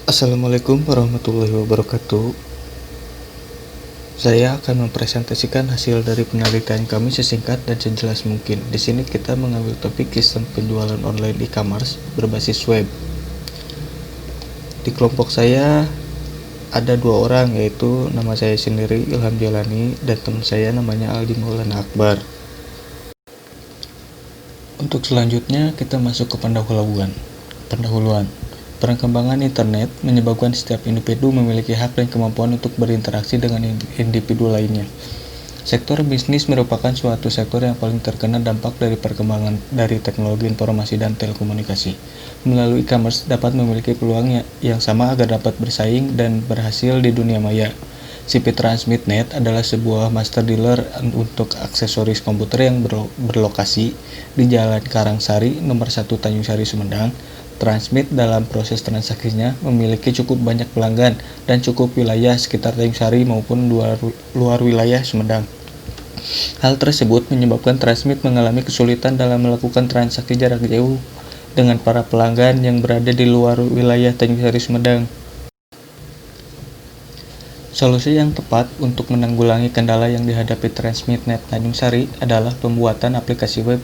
Assalamualaikum warahmatullahi wabarakatuh. Saya akan mempresentasikan hasil dari penelitian kami sesingkat dan sejelas mungkin. Di sini kita mengambil topik sistem penjualan online e-commerce berbasis web. Di kelompok saya ada 2 orang, yaitu nama saya sendiri Ilham Jalani dan teman saya namanya Aldi Maulana Akbar. Untuk selanjutnya kita masuk ke pendahuluan. Perkembangan internet menyebabkan setiap individu memiliki hak dan kemampuan untuk berinteraksi dengan individu lainnya. Sektor bisnis merupakan suatu sektor yang paling terkena dampak dari perkembangan dari teknologi informasi dan telekomunikasi. Melalui e-commerce dapat memiliki peluang yang sama agar dapat bersaing dan berhasil di dunia maya. CP Transmit.net adalah sebuah master dealer untuk aksesoris komputer yang berlokasi di Jalan Karangsari, nomor 1 Tanjung Sari, Sumedang. Transmit dalam proses transaksinya memiliki cukup banyak pelanggan dan cukup wilayah sekitar Tanjung Sari maupun luar wilayah Sumedang. Hal tersebut menyebabkan Transmit mengalami kesulitan dalam melakukan transaksi jarak jauh dengan para pelanggan yang berada di luar wilayah Tanjung Sari, Sumedang. Solusi yang tepat untuk menanggulangi kendala yang dihadapi Transmit.net Tanjung Sari adalah pembuatan aplikasi web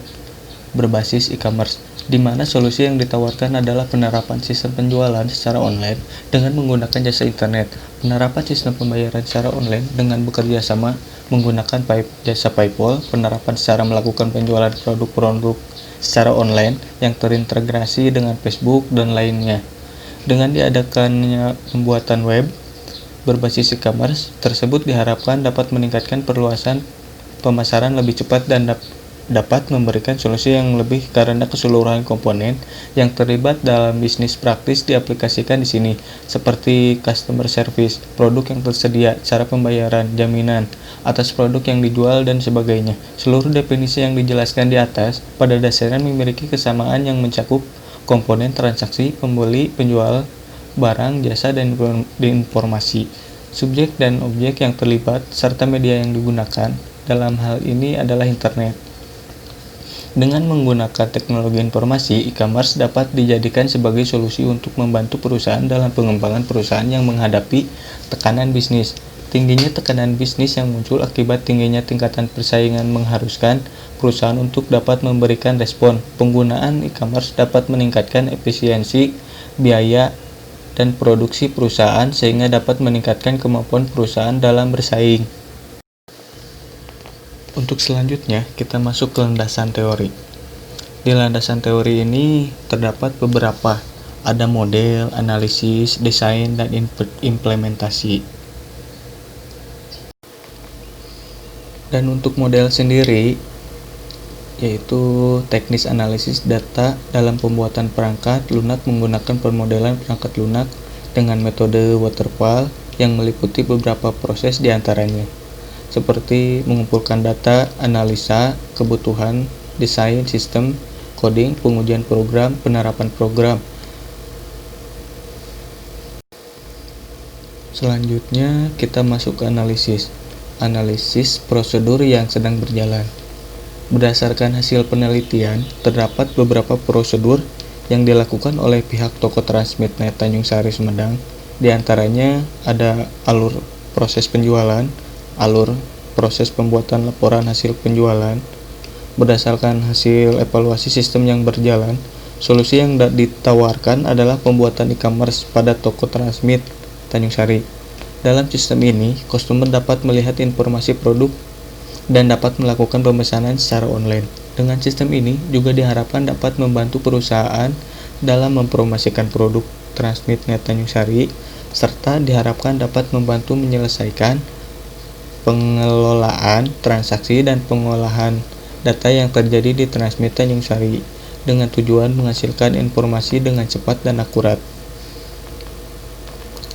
berbasis e-commerce, di mana solusi yang ditawarkan adalah penerapan sistem penjualan secara online dengan menggunakan jasa internet, penerapan sistem pembayaran secara online dengan bekerja sama menggunakan jasa PayPal, penerapan secara melakukan penjualan produk-produk secara online yang terintegrasi dengan Facebook dan lainnya. Dengan diadakannya pembuatan web berbasis e-commerce tersebut diharapkan dapat meningkatkan perluasan pemasaran lebih cepat dan dapat memberikan solusi yang lebih karena keseluruhan komponen yang terlibat dalam bisnis praktis diaplikasikan di sini, seperti customer service, produk yang tersedia, cara pembayaran, jaminan atas produk yang dijual, dan sebagainya. Seluruh definisi yang dijelaskan di atas pada dasarnya memiliki kesamaan yang mencakup komponen transaksi, pembeli, penjual, barang, jasa, dan informasi, subjek dan objek yang terlibat, serta media yang digunakan. Dalam hal ini adalah internet. Dengan menggunakan teknologi informasi, e-commerce dapat dijadikan sebagai solusi untuk membantu perusahaan dalam pengembangan perusahaan yang menghadapi tekanan bisnis. Tingginya tekanan bisnis yang muncul akibat tingginya tingkatan persaingan mengharuskan perusahaan untuk dapat memberikan respon. Penggunaan e-commerce dapat meningkatkan efisiensi, biaya, dan produksi perusahaan sehingga dapat meningkatkan kemampuan perusahaan dalam bersaing. Untuk selanjutnya, kita masuk ke landasan teori. Di landasan teori ini terdapat beberapa, ada model, analisis, desain, dan implementasi. Dan untuk model sendiri, yaitu teknis analisis data dalam pembuatan perangkat lunak menggunakan permodelan perangkat lunak dengan metode waterfall yang meliputi beberapa proses diantaranya, seperti mengumpulkan data, analisa, kebutuhan, desain sistem, coding, pengujian program, penerapan program. Selanjutnya kita masuk ke analisis prosedur yang sedang berjalan. Berdasarkan hasil penelitian, terdapat beberapa prosedur yang dilakukan oleh pihak toko Transmit.net Tanjung Sari, Sumedang. Di antaranya ada alur proses penjualan, alur proses pembuatan laporan hasil penjualan. Berdasarkan hasil evaluasi sistem yang berjalan, solusi yang ditawarkan adalah pembuatan e-commerce pada toko Transmit Tanjung Sari. Dalam sistem ini, customer dapat melihat informasi produk dan dapat melakukan pemesanan secara online. Dengan sistem ini juga diharapkan dapat membantu perusahaan dalam mempromosikan produk Transmit.net Tanjung Sari, serta diharapkan dapat membantu menyelesaikan pengelolaan transaksi dan pengolahan data yang terjadi di Transmit Tanjung Sari dengan tujuan menghasilkan informasi dengan cepat dan akurat.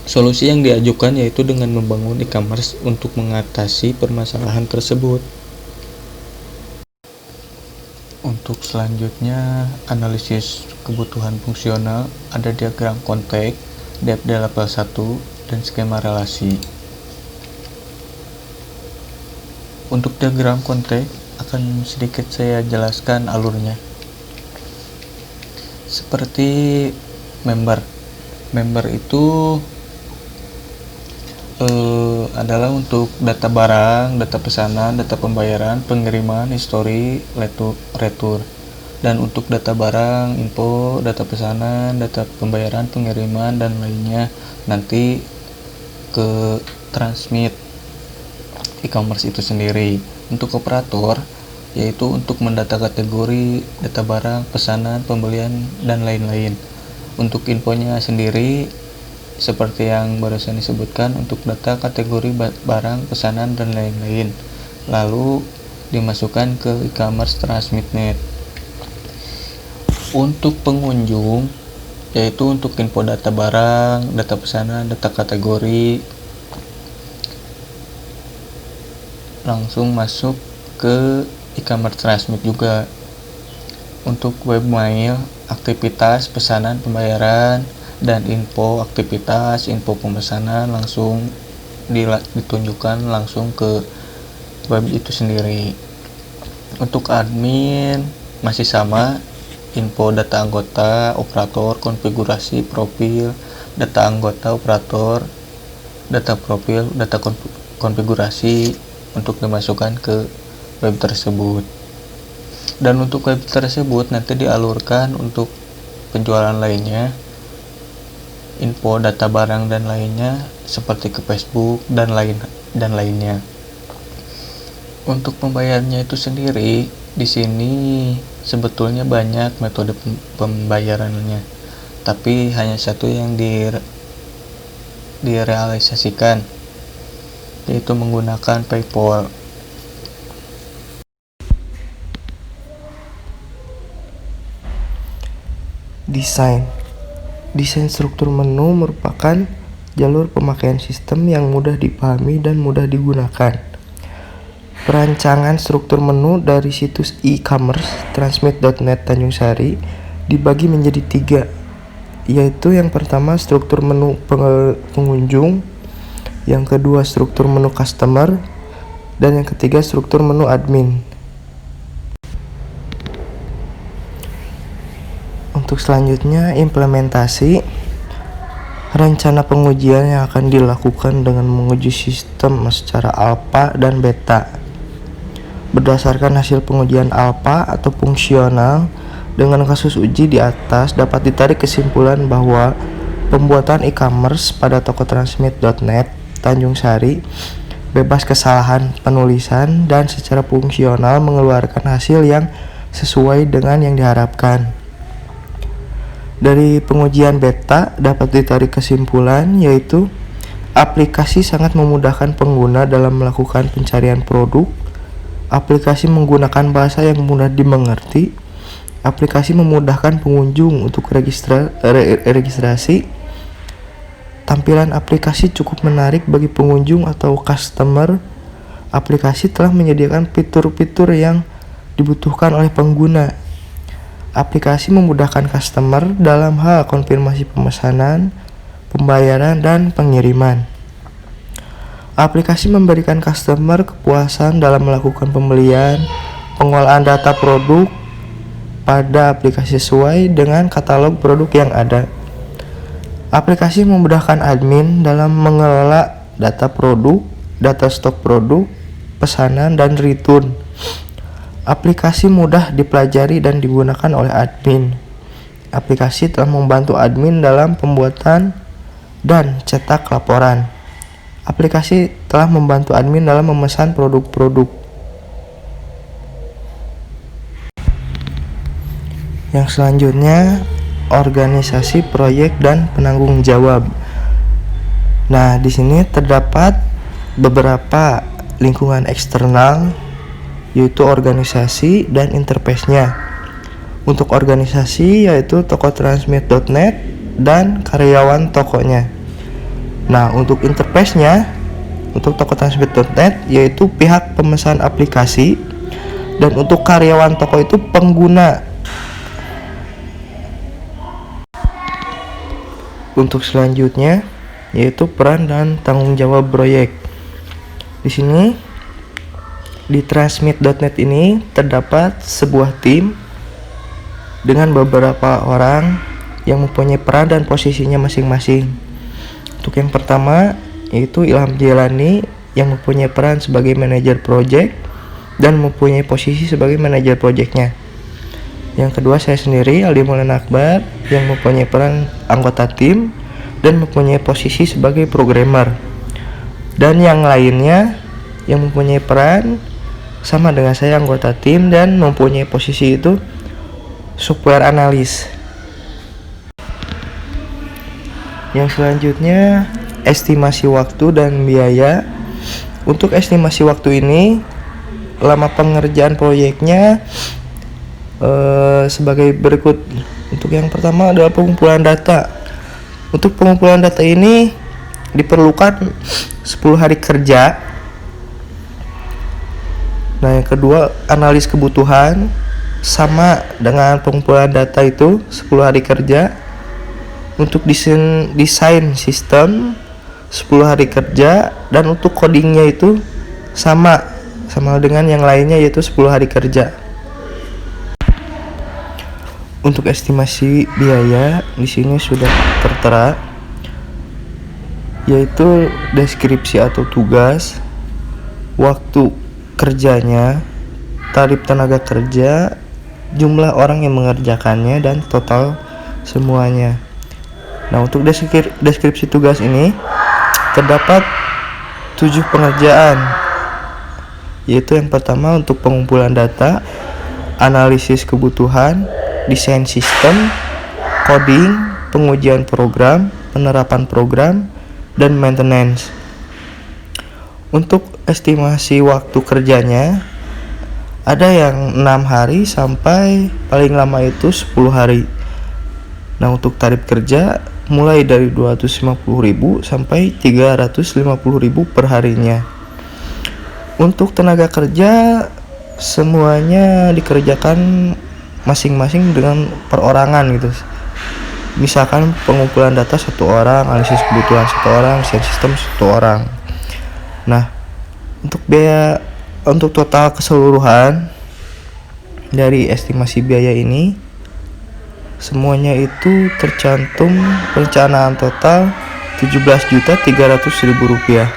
Solusi yang diajukan yaitu dengan membangun e-commerce untuk mengatasi permasalahan tersebut. Untuk selanjutnya, analisis kebutuhan fungsional, ada diagram konteks, depth level 1, dan skema relasi. Untuk diagram konteks akan sedikit saya jelaskan alurnya. Seperti member. Member itu adalah untuk data barang, data pesanan, data pembayaran, pengiriman, histori, retur. Dan untuk data barang, info, data pesanan, data pembayaran, pengiriman, dan lainnya nanti ke Transmit e-commerce itu sendiri. Untuk operator, yaitu untuk mendata kategori, data barang, pesanan, pembelian, dan lain-lain. Untuk infonya sendiri, seperti yang barusan disebutkan, untuk data kategori barang, pesanan, dan lain-lain, lalu dimasukkan ke e-commerce Transmitnet. Untuk pengunjung, yaitu untuk info data barang, data pesanan, data kategori, langsung masuk ke e-commerce Transmit juga. Untuk webmail, aktivitas, pesanan, pembayaran, dan info aktivitas, info pemesanan langsung ditunjukkan langsung ke web itu sendiri. Untuk admin masih sama, info data anggota, operator, konfigurasi, profil, data anggota, operator, data profil, data konfigurasi untuk dimasukkan ke web tersebut. Dan untuk web tersebut nanti dialurkan untuk penjualan lainnya, info data barang dan lainnya seperti ke Facebook dan lainnya. Untuk pembayarannya itu sendiri, di sini sebetulnya banyak metode pembayarannya, tapi hanya satu yang direalisasikan, yaitu menggunakan PayPal. Desain struktur menu merupakan jalur pemakaian sistem yang mudah dipahami dan mudah digunakan. Perancangan struktur menu dari situs e-commerce transmit.net Tanjung Sari dibagi menjadi 3, yaitu yang pertama struktur menu pengunjung, yang kedua struktur menu customer, dan yang ketiga struktur menu admin. Untuk selanjutnya, implementasi. Rencana pengujian yang akan dilakukan dengan menguji sistem secara alpha dan beta. Berdasarkan hasil pengujian alpha atau fungsional, dengan kasus uji di atas dapat ditarik kesimpulan bahwa pembuatan e-commerce pada toko transmit.net Tanjung Sari bebas kesalahan penulisan dan secara fungsional mengeluarkan hasil yang sesuai dengan yang diharapkan. Dari pengujian beta dapat ditarik kesimpulan yaitu aplikasi sangat memudahkan pengguna dalam melakukan pencarian produk, aplikasi menggunakan bahasa yang mudah dimengerti, aplikasi memudahkan pengunjung untuk registrasi, tampilan aplikasi cukup menarik bagi pengunjung atau customer, aplikasi telah menyediakan fitur-fitur yang dibutuhkan oleh pengguna. Aplikasi memudahkan customer dalam hal konfirmasi pemesanan, pembayaran, dan pengiriman. Aplikasi memberikan customer kepuasan dalam melakukan pembelian, pengolahan data produk pada aplikasi sesuai dengan katalog produk yang ada. Aplikasi memudahkan admin dalam mengelola data produk, data stok produk, pesanan, dan return. Aplikasi mudah dipelajari dan digunakan oleh admin. Aplikasi telah membantu admin dalam pembuatan dan cetak laporan. Aplikasi telah membantu admin dalam memesan produk-produk. Yang selanjutnya, organisasi proyek dan penanggung jawab. Nah, di sini terdapat beberapa lingkungan eksternal, yaitu organisasi dan interface-nya. Untuk organisasi yaitu toko transmit.net dan karyawan tokonya. Nah, untuk interface-nya untuk toko transmit.net yaitu pihak pemesan aplikasi, dan untuk karyawan toko itu pengguna. Untuk selanjutnya yaitu peran dan tanggung jawab proyek. Di sini di transmit.net ini terdapat sebuah tim dengan beberapa orang yang mempunyai peran dan posisinya masing-masing. Untuk yang pertama yaitu Ilham Jelani yang mempunyai peran sebagai manajer project dan mempunyai posisi sebagai manajer projectnya. Yang kedua saya sendiri Aldi Maulana Akbar yang mempunyai peran anggota tim dan mempunyai posisi sebagai programmer. Dan yang lainnya yang mempunyai peran sama dengan saya anggota tim dan mempunyai posisi itu software analis. Yang selanjutnya estimasi waktu dan biaya. Untuk estimasi waktu ini lama pengerjaan proyeknya sebagai berikut. Untuk yang pertama adalah pengumpulan data. Untuk pengumpulan data ini diperlukan 10 hari kerja. Nah, yang kedua analis kebutuhan sama dengan pengumpulan data itu 10 hari kerja. Untuk desain sistem 10 hari kerja, dan untuk codingnya itu sama dengan yang lainnya yaitu 10 hari kerja. Untuk estimasi biaya di sini sudah tertera yaitu deskripsi atau tugas, waktu kerjanya, tarif tenaga kerja, jumlah orang yang mengerjakannya, dan total semuanya. Nah, untuk deskripsi tugas ini terdapat 7 pengerjaan, yaitu yang pertama untuk pengumpulan data, analisis kebutuhan, desain sistem, coding, pengujian program, penerapan program, dan maintenance. Untuk estimasi waktu kerjanya ada yang 6 hari sampai paling lama itu 10 hari. Nah, untuk tarif kerja mulai dari 250.000 sampai 350.000 per harinya. Untuk tenaga kerja semuanya dikerjakan masing-masing dengan perorangan gitu. Misalkan pengumpulan data 1 orang, analisis kebutuhan 1 orang, desain sistem 1 orang. Nah, untuk biaya untuk total keseluruhan dari estimasi biaya ini semuanya itu tercantum perencanaan total Rp17.300.000.